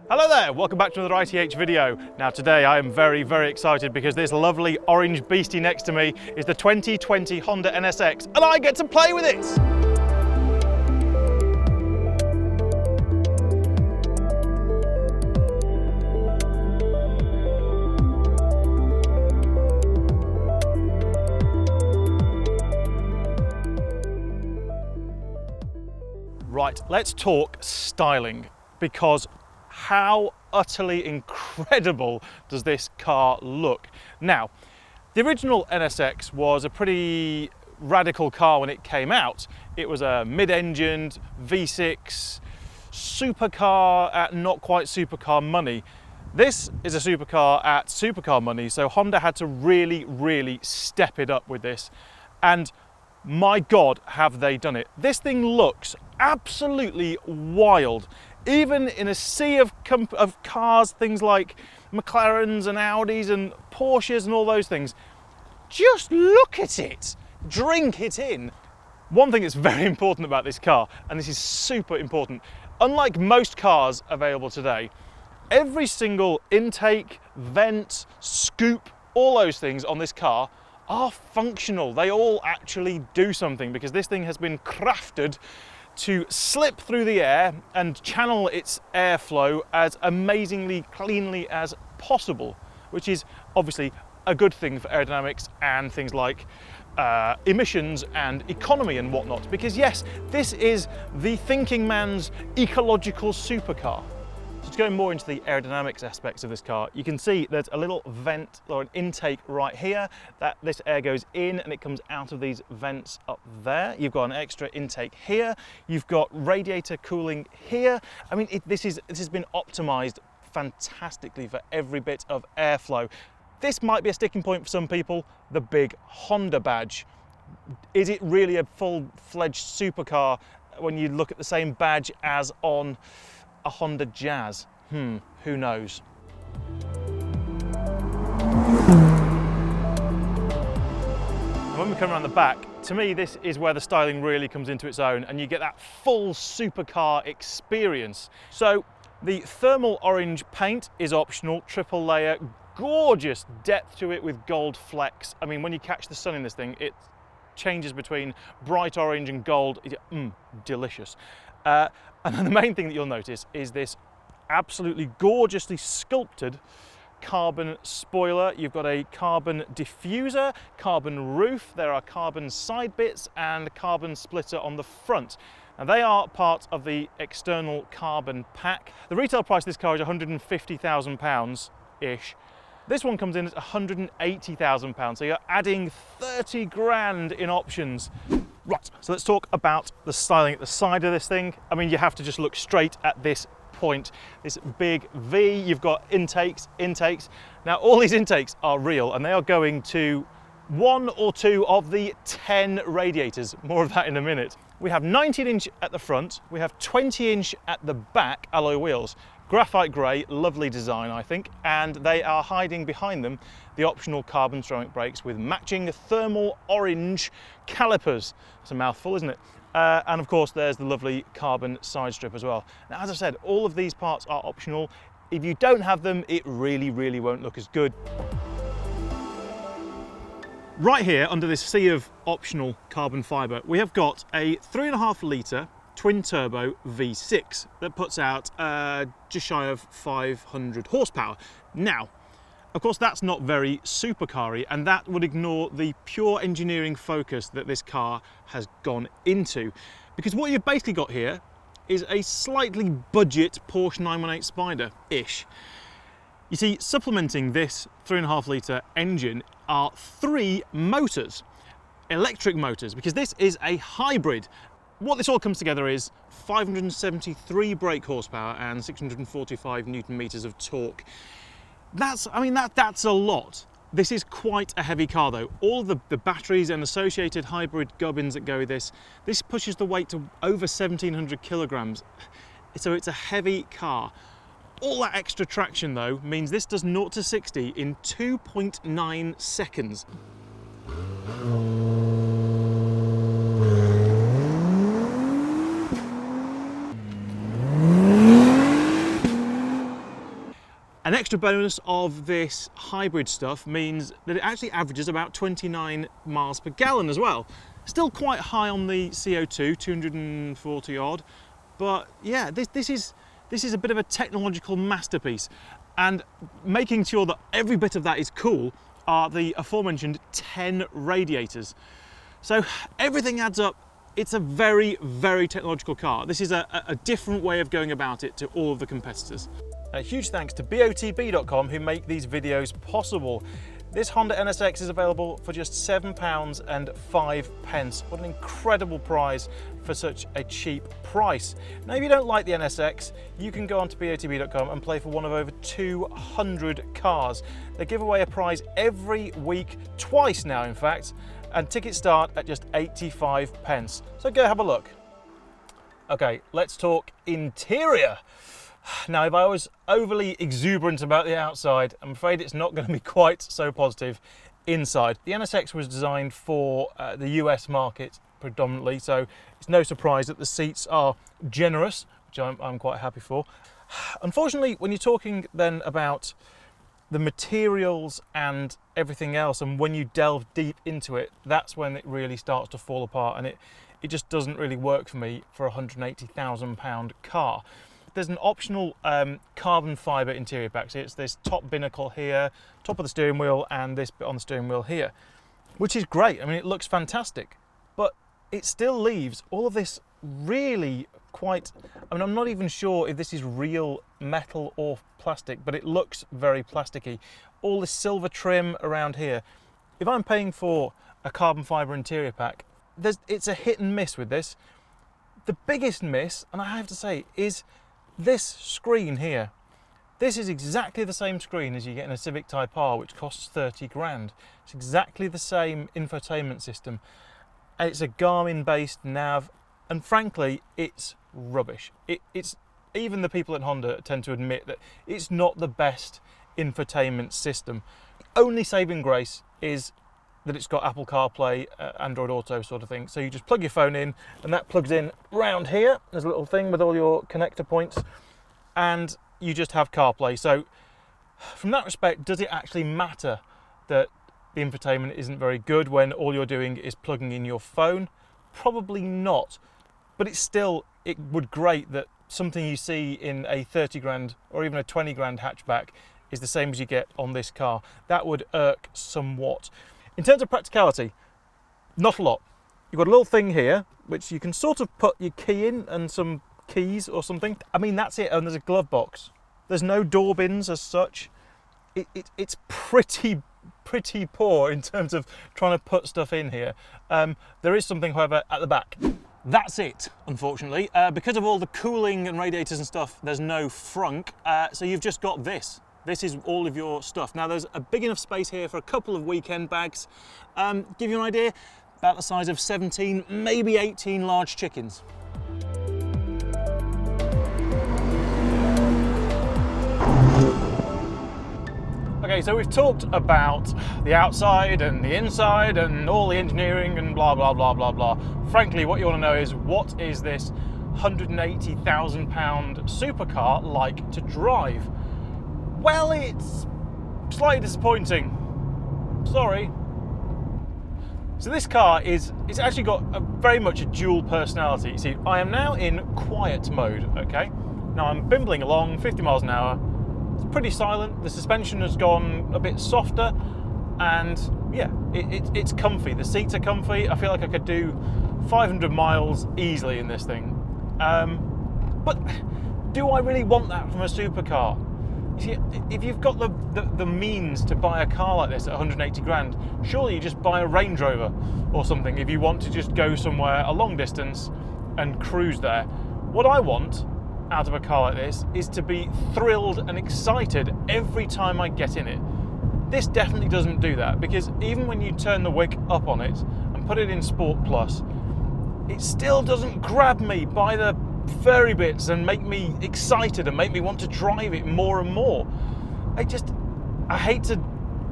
Hello there, welcome back to another ITH video. Now today I am very excited because this lovely orange beastie next to me is the 2020 Honda NSX and I get to play with it! Right, let's talk styling, because how utterly incredible does this car look? Now, the original NSX was a pretty radical car when it came out. It was a mid-engined V6 supercar at not quite supercar money. This is a supercar at supercar money, so Honda had to really step it up with this. And my God, have they done it. This thing looks absolutely wild. Even in a sea of cars, things like McLarens and Audis and Porsches and all those things, just look at it, drink it in. One thing that's very important about this car, and this is super important, unlike most cars available today, every single intake, vent, scoop, all those things on this car are functional. They all actually do something because this thing has been crafted to slip through the air and channel its airflow as amazingly cleanly as possible, which is obviously a good thing for aerodynamics and things like emissions and economy and whatnot, because yes, this is the thinking man's ecological supercar. So to go more into the aerodynamics aspects of this car, you can see there's a little vent or an intake right here that this air goes in and it comes out of these vents up there. You've got an extra intake here. You've got radiator cooling here. I mean, this has been optimized fantastically for every bit of airflow. This might be a sticking point for some people, the big Honda badge. Is it really a full-fledged supercar when you look at the same badge as on a Honda Jazz? Who knows? And when we come around the back, to me this is where the styling really comes into its own and you get that full supercar experience. So the thermal orange paint is optional, triple layer, gorgeous depth to it with gold flecks. I mean, when you catch the sun in this thing, it changes between bright orange and gold. Delicious. And then the main thing that you'll notice is this absolutely gorgeously sculpted carbon spoiler. You've got a carbon diffuser, carbon roof, there are carbon side bits and a carbon splitter on the front. Now they are part of the external carbon pack. The retail price of this car is £150,000-ish. This one comes in at £180,000, so you're adding 30 grand in options. Right, so let's talk about the styling at the side of this thing. I mean, you have to just look straight at this point, this big V. You've got intakes. Now, all these intakes are real, and they are going to 1 or 2 of the 10 radiators. More of that in a minute. We have 19-inch at the front, we have 20-inch at the back alloy wheels. Graphite grey, lovely design I think, and they are hiding behind them the optional carbon ceramic brakes with matching thermal orange calipers. It's a mouthful, isn't it? And of course there's the lovely carbon side strip as well. Now, as I said, all of these parts are optional. If you don't have them, it really won't look as good. Right here, under this sea of optional carbon fibre, we have got a 3.5 litre twin turbo V6 that puts out just shy of 500 horsepower. Now, of course, that's not very supercar-y, and that would ignore the pure engineering focus that this car has gone into. Because what you've basically got here is a slightly budget Porsche 918 Spyder-ish. You see, supplementing this 3.5 litre engine are 3 motors, electric motors, because this is a hybrid. What this all comes together is 573 brake horsepower and 645 Newton meters of torque. That's a lot. This is quite a heavy car though. All the batteries and associated hybrid gubbins that go with this pushes the weight to over 1,700 kilograms. So it's a heavy car. All that extra traction though means this does 0 to 60 in 2.9 seconds. An extra bonus of this hybrid stuff means that it actually averages about 29 miles per gallon as well. Still quite high on the CO2, 240 odd, but yeah, this is a bit of a technological masterpiece. And making sure that every bit of that is cool are the aforementioned 10 radiators. So everything adds up. It's a very, very technological car. This is a different way of going about it to all of the competitors. A huge thanks to botb.com who make these videos possible. This Honda NSX is available for just £7.05. What an incredible prize for such a cheap price. Now, if you don't like the NSX, you can go onto botb.com and play for one of over 200 cars. They give away a prize every week, twice now in fact, and tickets start at just 85p. So go have a look. Okay, let's talk interior. Now, if I was overly exuberant about the outside, I'm afraid it's not going to be quite so positive inside. The NSX was designed for the US market predominantly, so it's no surprise that the seats are generous, which I'm quite happy for. Unfortunately, when you're talking then about the materials and everything else, and when you delve deep into it, that's when it really starts to fall apart, and it just doesn't really work for me for a £180,000 car. There's an optional carbon fibre interior pack. So it's this top binnacle here, top of the steering wheel, and this bit on the steering wheel here, which is great. I mean, it looks fantastic, but it still leaves all of this really quite, I mean, I'm not even sure if this is real metal or plastic, but it looks very plasticky. All this silver trim around here. If I'm paying for a carbon fibre interior pack, it's a hit and miss with this. The biggest miss, and I have to say, is this screen here. This is exactly the same screen as you get in a Civic Type R, which costs 30 grand. It's exactly the same infotainment system. It's a Garmin-based nav, and frankly, it's rubbish. It's even the people at Honda tend to admit that it's not the best infotainment system. Only saving grace is that it's got Apple CarPlay, Android Auto sort of thing. So you just plug your phone in, and that plugs in round here. There's a little thing with all your connector points, and you just have CarPlay. So from that respect, does it actually matter that the infotainment isn't very good when all you're doing is plugging in your phone? Probably not. But it's still, it would grate that something you see in a 30 grand or even a 20 grand hatchback is the same as you get on this car. That would irk somewhat. In terms of practicality, not a lot. You've got a little thing here, which you can sort of put your key in and some keys or something. I mean, that's it, and there's a glove box. There's no door bins as such. It's pretty poor in terms of trying to put stuff in here. There is something, however, at the back. That's it, unfortunately. Because of all the cooling and radiators and stuff, there's no frunk, so you've just got this. This is all of your stuff. Now, there's a big enough space here for a couple of weekend bags. Give you an idea, about the size of 17, maybe 18 large chickens. Okay, so we've talked about the outside and the inside and all the engineering and blah, blah, blah, blah, blah. Frankly, what you want to know is, what is this £180,000 supercar like to drive? Well, it's slightly disappointing. Sorry. So this car it's actually got very much a dual personality. You see, I am now in quiet mode, okay? Now I'm bimbling along, 50 miles an hour. It's pretty silent. The suspension has gone a bit softer, and yeah, it's comfy. The seats are comfy. I feel like I could do 500 miles easily in this thing. But do I really want that from a supercar? You see, if you've got the means to buy a car like this at 180 grand, surely you just buy a Range Rover or something if you want to just go somewhere a long distance and cruise there. What I want out of a car like this is to be thrilled and excited every time I get in it. This definitely doesn't do that, because even when you turn the wick up on it and put it in Sport Plus, it still doesn't grab me by the furry bits and make me excited and make me want to drive it more and more. I hate to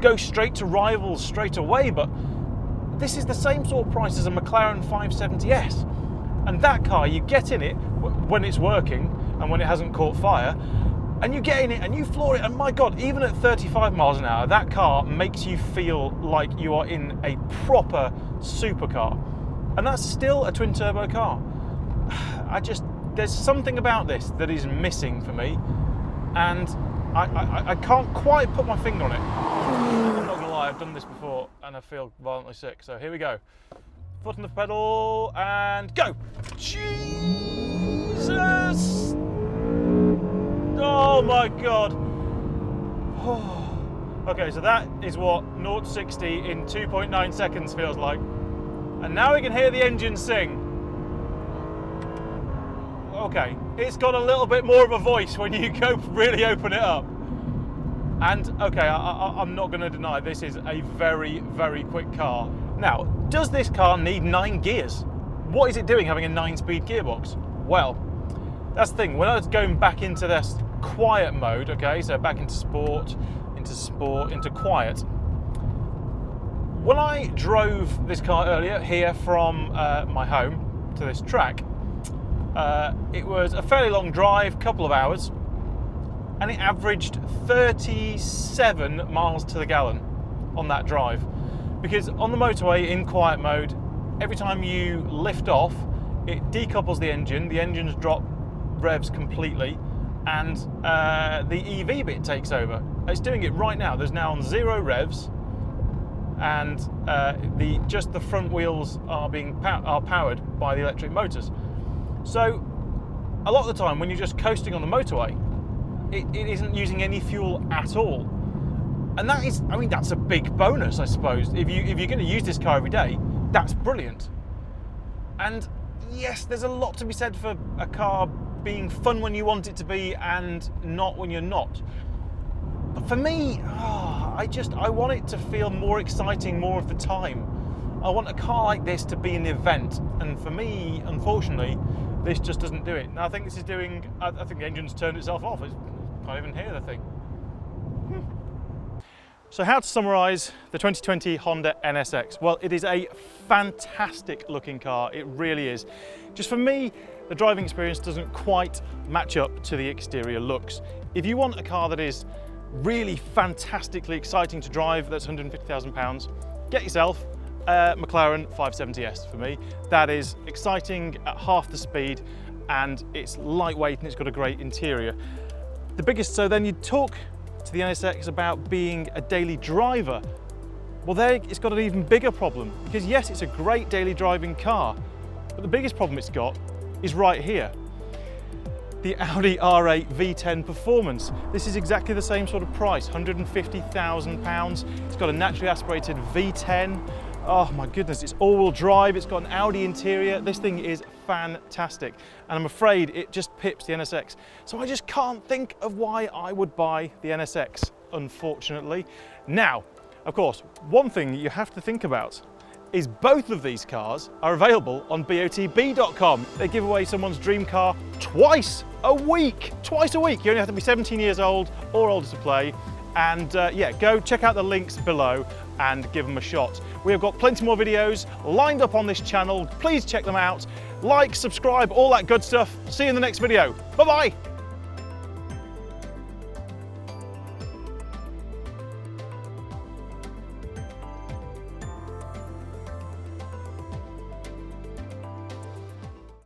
go straight to rivals straight away, but this is the same sort of price as a McLaren 570S, and that car, you get in it when it's working and when it hasn't caught fire, And you get in it and you floor it, and my God, even at 35 miles an hour, that car makes you feel like you are in a proper supercar. And that's still a twin turbo car. There's something about this that is missing for me, and I can't quite put my finger on it. I'm not gonna lie, I've done this before and I feel violently sick. So here we go. Foot on the pedal and go. Jesus! Oh my God. Okay, so that is what 0 to 60 in 2.9 seconds feels like. And now we can hear the engine sing. Okay, it's got a little bit more of a voice when you go really open it up. And okay, I'm not going to deny this is a very, very quick car. Now, does this car need 9 gears? What is it doing having a 9-speed gearbox? Well, that's the thing. When I was going back into this quiet mode, okay, so back into sport, into quiet. When I drove this car earlier here from my home to this track, it was a fairly long drive, couple of hours, and it averaged 37 miles to the gallon on that drive. Because on the motorway in quiet mode, every time you lift off, it decouples the engines drop revs completely, and the EV bit takes over. It's doing it right now. There's now on 0 revs, and just the front wheels are powered by the electric motors. So a lot of the time when you're just coasting on the motorway, it isn't using any fuel at all. And that is, I mean, that's a big bonus, I suppose. If you're going to use this car every day, that's brilliant. And yes, there's a lot to be said for a car being fun when you want it to be and not when you're not. But for me, I want it to feel more exciting more of the time. I want a car like this to be an event, and for me, unfortunately, this just doesn't do it. Now I think this is doing, I think the engine's turned itself off. I can't even hear the thing. So how to summarise the 2020 Honda NSX? Well, it is a fantastic looking car, it really is. Just for me, the driving experience doesn't quite match up to the exterior looks. If you want a car that is really fantastically exciting to drive, that's £150,000, get yourself a McLaren 570S for me. That is exciting at half the speed, and it's lightweight and it's got a great interior. So then you talk to the NSX about being a daily driver. Well, there it's got an even bigger problem, because yes, it's a great daily driving car, but the biggest problem it's got is right here. The Audi R8 V10 Performance. This is exactly the same sort of price, £150,000. It's got a naturally aspirated V10. Oh my goodness, it's all-wheel drive, it's got an Audi interior. This thing is fantastic, and I'm afraid it just pips the NSX. So I just can't think of why I would buy the NSX, unfortunately. Now, of course, one thing you have to think about is both of these cars are available on BOTB.com. They give away someone's dream car twice a week. Twice a week. You only have to be 17 years old or older to play. And yeah, go check out the links below and give them a shot. We have got plenty more videos lined up on this channel. Please check them out. Like, subscribe, all that good stuff. See you in the next video. Bye-bye.